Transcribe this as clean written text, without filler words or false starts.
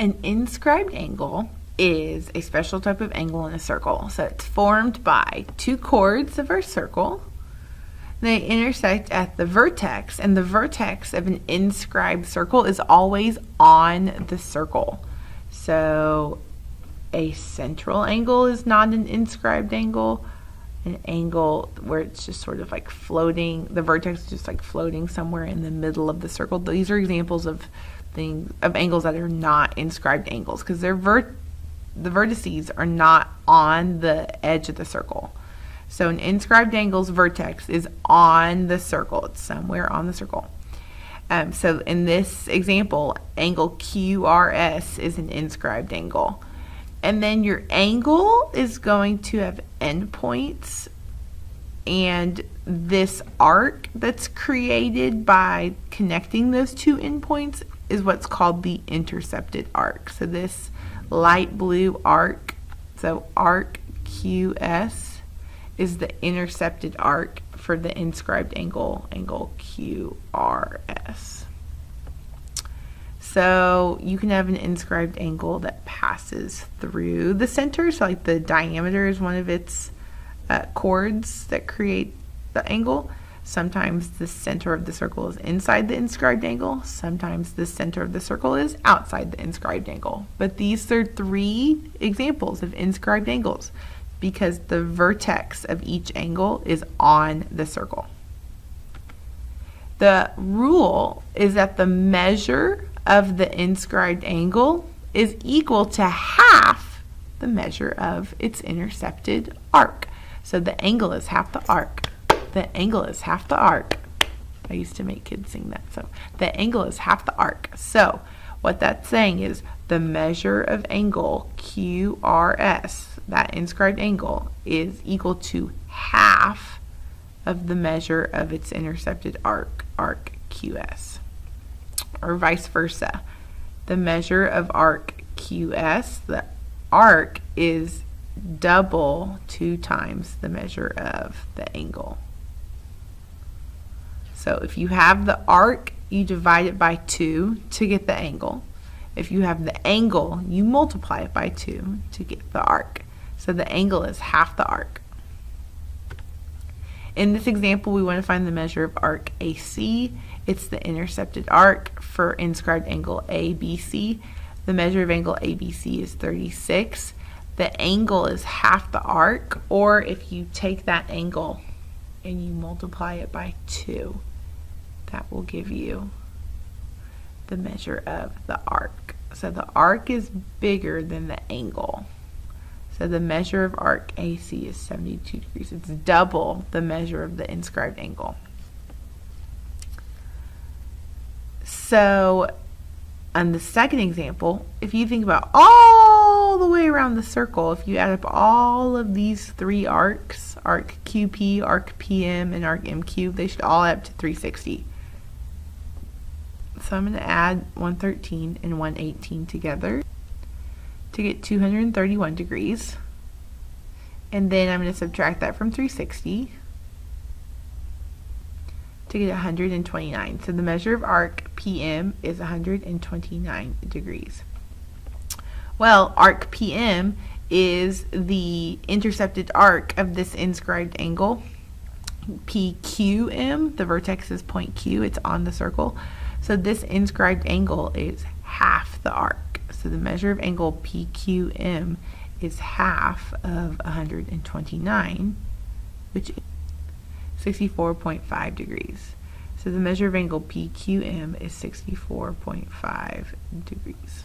An inscribed angle is a special type of angle in a circle. So it's formed by two chords of our circle. They intersect at the vertex, and the vertex of an inscribed circle is always on the circle. So a central angle is not an inscribed angle. An angle where it's just sort of like floating, the vertex is just like floating somewhere in the middle of the circle. These are examples of angles that are not inscribed angles, because the vertices are not on the edge of the circle. So an inscribed angle's vertex is on the circle. It's somewhere on the circle. So in this example, angle QRS is an inscribed angle. And then your angle is going to have endpoints, and this arc that's created by connecting those two endpoints is what's called the intercepted arc. So this light blue arc, so arc QS, is the intercepted arc for the inscribed angle, angle QRS. So you can have an inscribed angle that passes through the center. So like the diameter is one of its chords that create the angle. Sometimes the center of the circle is inside the inscribed angle. Sometimes the center of the circle is outside the inscribed angle. But these are three examples of inscribed angles because the vertex of each angle is on the circle. The rule is that the measure of the inscribed angle is equal to half the measure of its intercepted arc. So the angle is half the arc. The angle is half the arc. I used to make kids sing that. So the angle is half the arc. So what that's saying is the measure of angle QRS, that inscribed angle, is equal to half of the measure of its intercepted arc, arc QS. Or vice versa. The measure of arc QS, the arc is double 2 times the measure of the angle. So if you have the arc, you divide it by 2 to get the angle. If you have the angle, you multiply it by 2 to get the arc. So the angle is half the arc. In this example, we want to find the measure of arc AC. It's the intercepted arc for inscribed angle ABC. The measure of angle ABC is 36. The angle is half the arc, or if you take that angle and you multiply it by 2, that will give you the measure of the arc. So the arc is bigger than the angle. So the measure of arc AC is 72 degrees. It's double the measure of the inscribed angle. So on the second example, if you think about all the way around the circle, if you add up all of these 3 arcs, arc QP, arc PM, and arc MQ, they should all add up to 360. So I'm going to add 113 and 118 together to get 231 degrees. And then I'm going to subtract that from 360 to get 129. So the measure of arc PM is 129 degrees. Well, arc PM is the intercepted arc of this inscribed angle. PQM, the vertex is point Q, it's on the circle. So this inscribed angle is half the arc. So the measure of angle PQM is half of 129, which is 64.5 degrees. So the measure of angle PQM is 64.5 degrees.